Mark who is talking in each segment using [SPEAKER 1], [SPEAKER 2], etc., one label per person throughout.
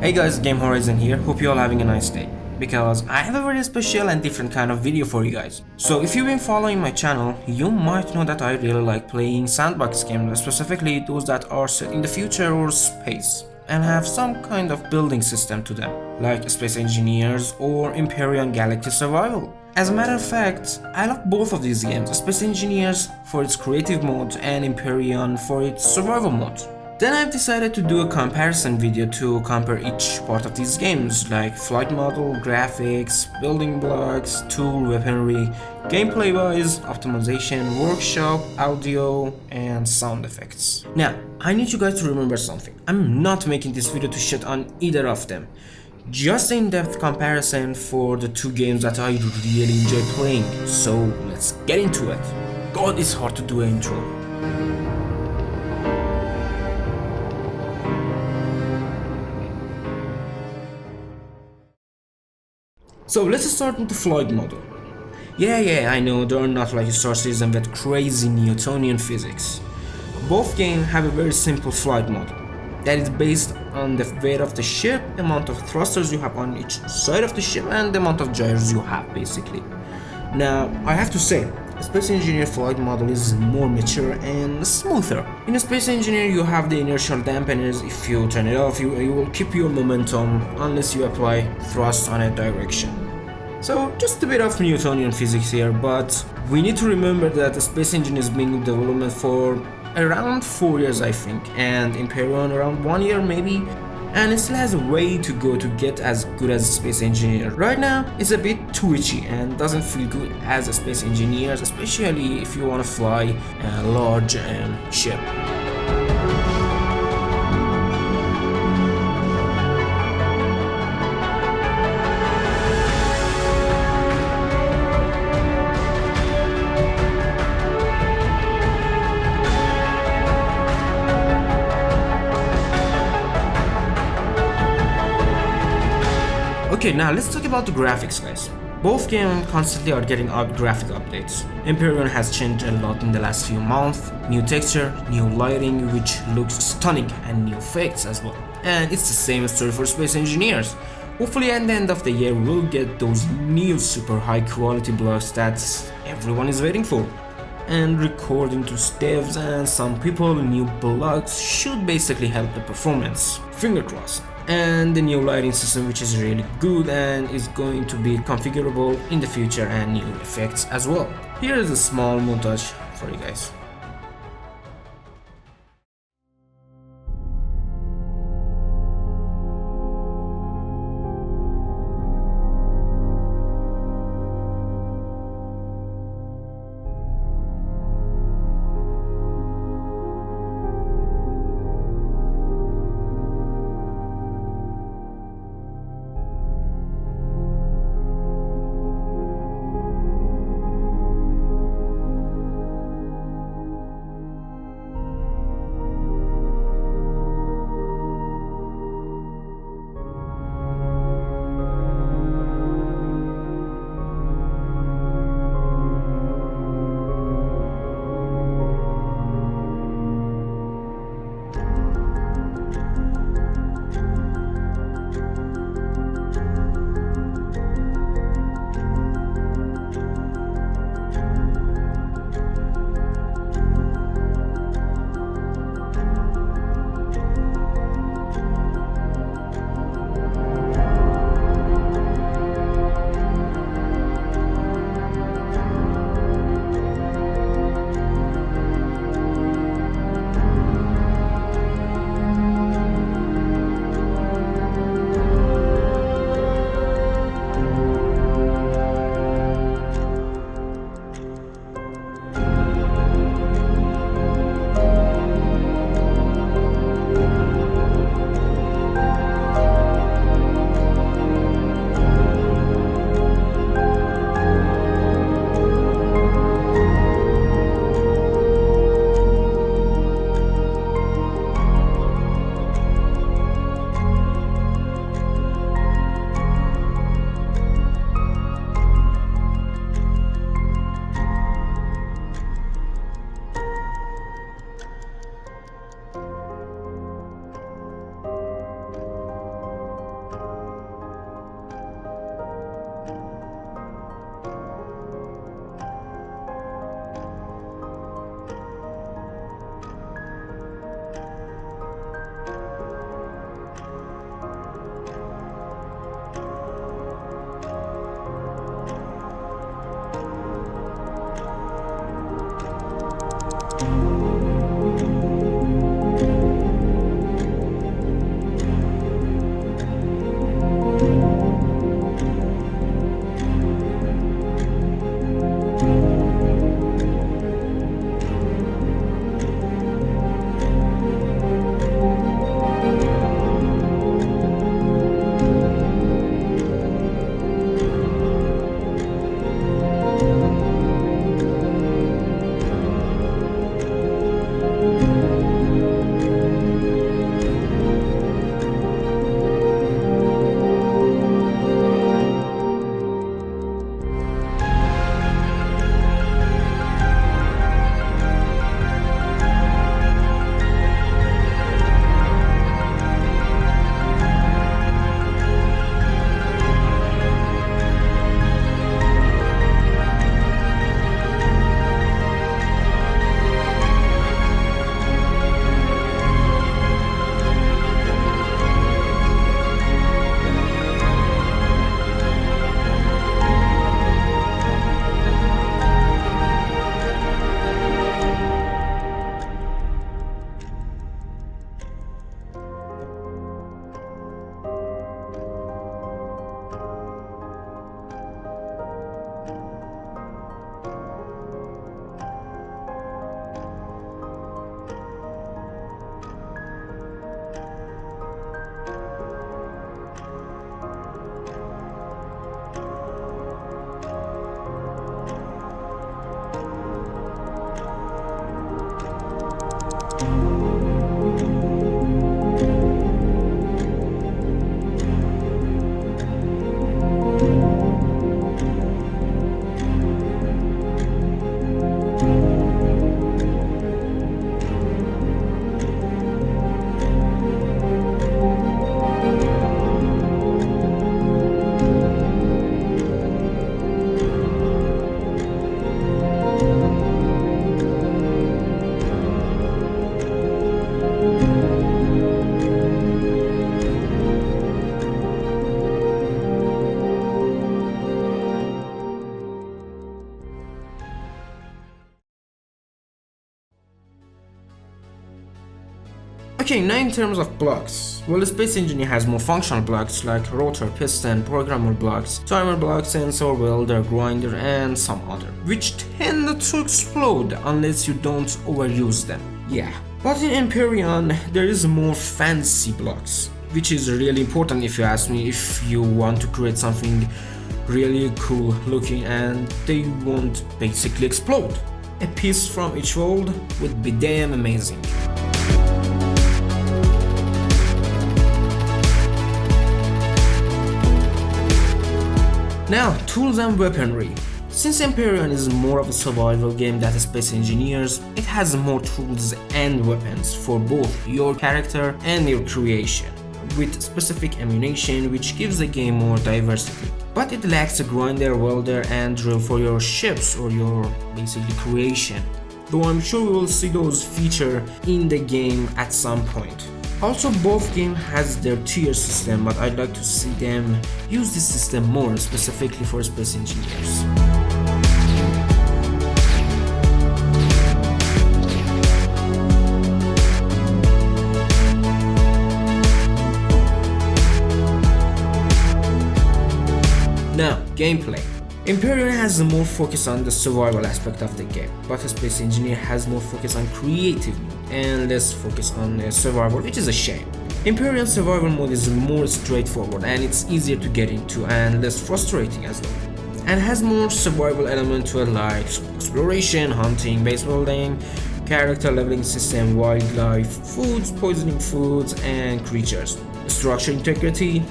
[SPEAKER 1] Hey guys, Game Horizon here, hope you all having a nice day, because I have a very special and different kind of video for you guys. So if you've been following my channel, you might know that I really like playing sandbox games, specifically those that are set in the future or space, and have some kind of building system to them, like Space Engineers or Empyrion Galactic Survival. As a matter of fact, I love both of these games, Space Engineers for its creative mode and Empyrion for its survival mode. Then I've decided to do a comparison video to compare each part of these games, like flight model, graphics, building blocks, tool, weaponry, gameplay wise, optimization, workshop, audio, and sound effects. Now, I need you guys to remember something. I'm not making this video to shit on either of them. Just an in-depth comparison for the two games that I really enjoy playing. So let's get into it. God, it's hard to do an intro. So let's start with the flight model. Yeah, I know they're not like Star Citizen with crazy Newtonian physics. Both games have a very simple flight model that is based on the weight of the ship, the amount of thrusters you have on each side of the ship, and the amount of gyros you have basically. Now, I have to say, Space Engineer flight model is more mature and smoother. In a Space Engineer you have the inertial dampeners. If you turn it off, you will keep your momentum unless you apply thrust on a direction. So just a bit of Newtonian physics here, but we need to remember that the Space Engine has been in development for around 4 years I think, and Empyrion around 1 year maybe, and it still has a way to go to get as good as a Space Engineer. Right now, it's a bit twitchy and doesn't feel good as a Space Engineer, especially if you want to fly a large ship. Okay, now let's talk about the graphics, guys. Both games constantly are getting out graphic updates. Empyrion has changed a lot in the last few months. New texture, new lighting which looks stunning, and new effects as well. And it's the same story for Space Engineers. Hopefully at the end of the year we'll get those new super high quality blocks that everyone is waiting for. And according to devs and some people, new blocks should basically help the performance. Finger crossed. And the new lighting system, which is really good and is going to be configurable in the future, and new effects as well. Here is a small montage for you guys. Okay, now in terms of blocks, well, the Space Engineer has more functional blocks like rotor, piston, programmer blocks, timer blocks, sensor, welder, grinder, and some other, which tend to explode unless you don't overuse them. Yeah. But in Empyrion, there is more fancy blocks, which is really important if you ask me, if you want to create something really cool looking and they won't basically explode. A piece from each world would be damn amazing. Now, tools and weaponry. Since Empyrion is more of a survival game than Space Engineers, it has more tools and weapons for both your character and your creation, with specific ammunition which gives the game more diversity. But it lacks a grinder, welder, and drill for your ships or your basically creation, though I'm sure we will see those feature in the game at some point. Also, both games has their tier system, but I'd like to see them use this system more, specifically for Space Engineers. Now, gameplay. Empyrion has more focus on the survival aspect of the game, but Space Engineer has more focus on creative mode and less focus on survival, which is a shame. Empyrion survival mode is more straightforward and it's easier to get into and less frustrating as well, and has more survival element to it like exploration, hunting, base building, character leveling system, wildlife, foods, poisoning foods, and creatures, structure integrity,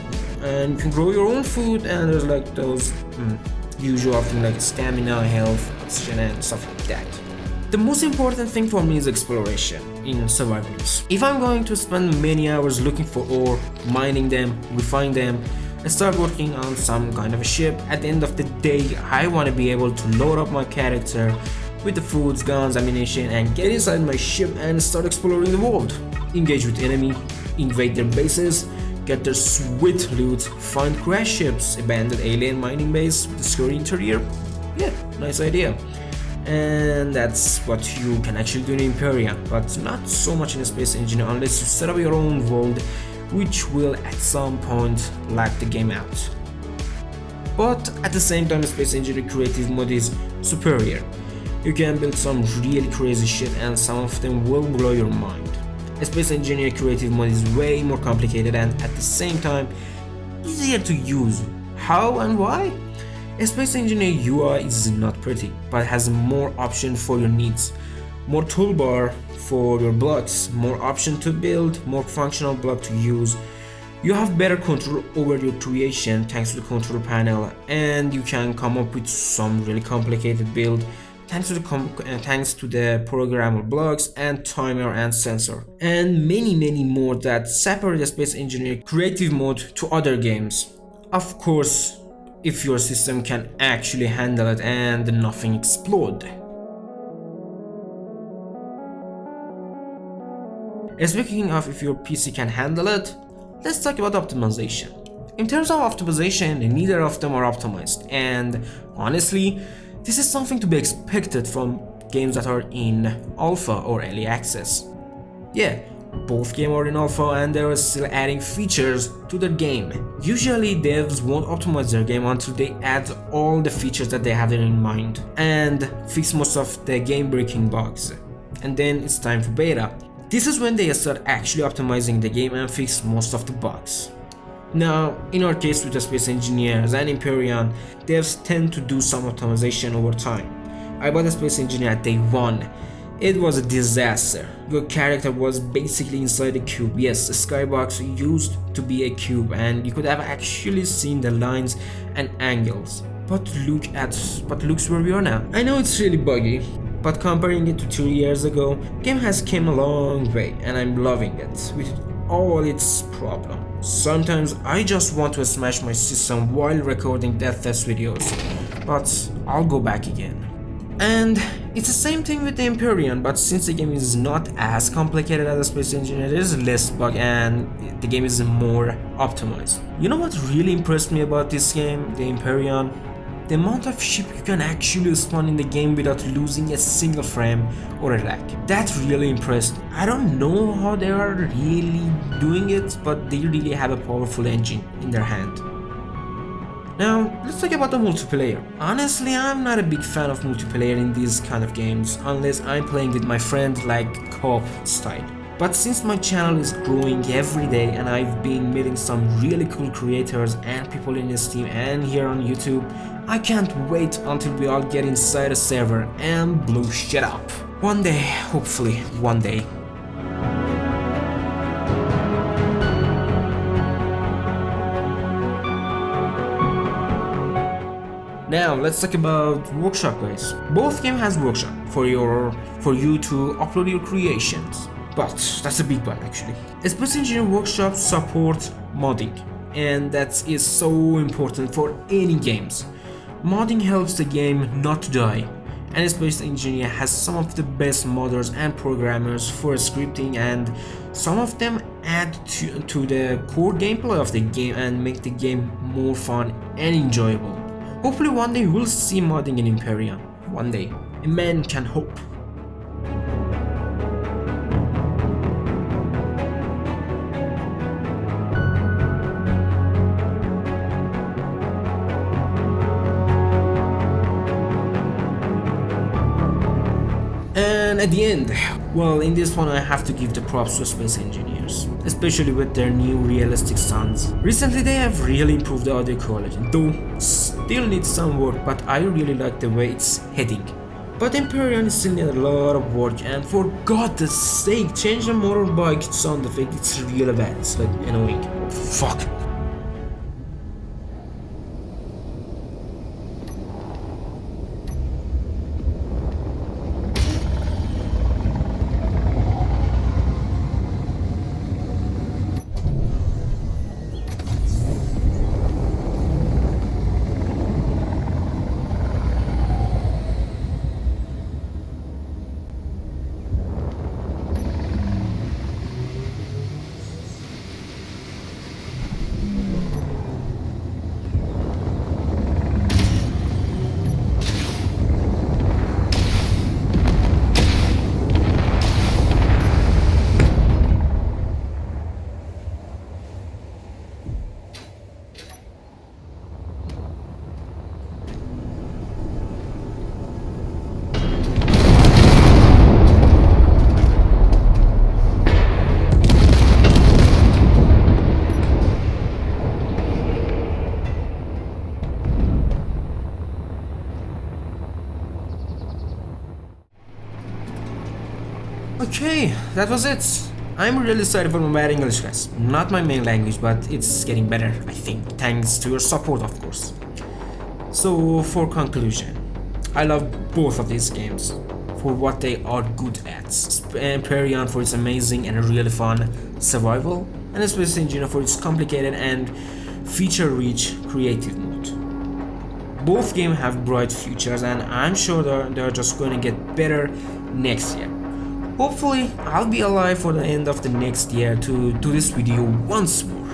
[SPEAKER 1] and you can grow your own food, and there's like those usual things like stamina, health, oxygen, and stuff like that. The most important thing for me is exploration in survival use. If I'm going to spend many hours looking for ore, mining them, refine them, and start working on some kind of a ship, at the end of the day I want to be able to load up my character with the foods, guns, ammunition, and get inside my ship and start exploring the world. Engage with enemy, invade their bases, get their sweet loot, find crash ships, abandoned alien mining base with a scary interior. Yeah, nice idea. And that's what you can actually do in Empyrion, but not so much in Space Engineer unless you set up your own world, which will at some point lag the game out. But at the same time, Space Engineer creative mode is superior. You can build some really crazy shit and some of them will blow your mind. Space Engineer creative mode is way more complicated and at the same time easier to use. How and why? Space Engineer UI is not pretty, but has more options for your needs. More toolbar for your blocks, more option to build, more functional block to use. You have better control over your creation thanks to the control panel, and you can come up with some really complicated build thanks to the programmer blocks and timer and sensor, and many more that separate the Space Engineer creative mode to other games. Of course, if your system can actually handle it and nothing explode. Speaking of if your PC can handle it, let's talk about optimization. In terms of optimization, neither of them are optimized, and honestly, this is something to be expected from games that are in alpha or early access. Yeah, both games are in alpha and they are still adding features to their game. Usually devs won't optimize their game until they add all the features that they have in mind and fix most of the game breaking bugs, and then it's time for beta. This is when they start actually optimizing the game and fix most of the bugs. Now, in our case with the Space Engineers and Empyrion, devs tend to do some optimization over time. I bought the Space Engineer at day 1. It was a disaster. Your character was basically inside a cube. Yes, the skybox used to be a cube and you could have actually seen the lines and angles. But looks where we are now. I know it's really buggy, but comparing it to 2 years ago, game has come a long way and I'm loving it with all its problems. Sometimes I just want to smash my system while recording death test videos, but I'll go back again. And it's the same thing with the Empyrion, but since the game is not as complicated as the Space Engineer, there's less bug and the game is more optimized. You know what really impressed me about this game, the Empyrion? the amount of ship you can actually spawn in the game without losing a single frame or a lag. That really impressed me. I don't know how they are really doing it, but they really have a powerful engine in their hand. Now, let's talk about the multiplayer. Honestly, I'm not a big fan of multiplayer in these kind of games, unless I'm playing with my friend like co-op style. But since my channel is growing every day and I've been meeting some really cool creators and people in Steam and here on YouTube, I can't wait until we all get inside a server and blow shit up. One day, hopefully, one day. Now let's talk about workshop, guys. Both games has workshop for you to upload your creations, but that's a big one actually. Space Engineer Workshop supports modding, and that is so important for any games. Modding helps the game not to die, and Space Engineer has some of the best modders and programmers for scripting, and some of them add to the core gameplay of the game and make the game more fun and enjoyable. Hopefully one day we'll see modding in Empyrion. One day. A man can hope. And at the end, well, in this one I have to give the props to space engineers, especially with their new realistic sounds. Recently they have really improved the audio quality, though still needs some work, but I really like the way it's heading. But Empyrion still needs a lot of work, and for God's sake, change the motorbike sound effect, it's really bad, it's like annoying. Fuck. Okay, that was it. I'm really sorry for my bad English, guys. Not my main language, but it's getting better, I think, thanks to your support, of course. So, for conclusion, I love both of these games for what they are good at. Empyrion for its amazing and really fun survival, and Space Engineer for its complicated and feature-rich creative mode. Both games have bright futures, and I'm sure they're just going to get better next year. Hopefully, I'll be alive for the end of the next year to do this video once more.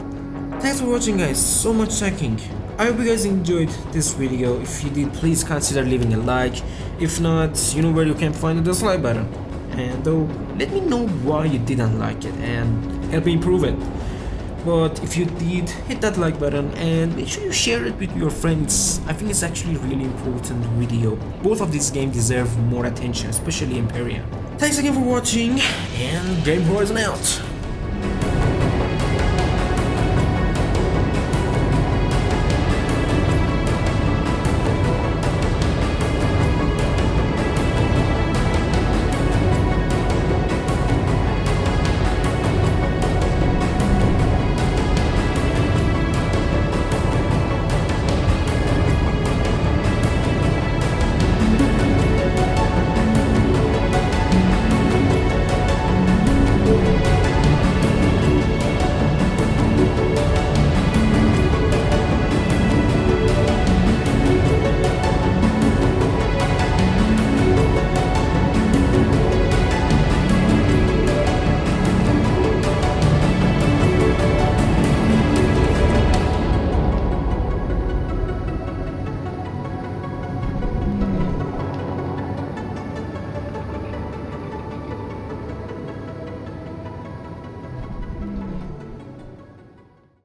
[SPEAKER 1] Thanks for watching, guys, so much checking. I hope you guys enjoyed this video. If you did, please consider leaving a like. If not, you know where you can find the dislike button. And though, let me know why you didn't like it and help me improve it. But if you did, hit that like button and make sure you share it with your friends. I think it's actually a really important video. Both of these games deserve more attention, especially Empyrion. Thanks again for watching, and Game Horizon out!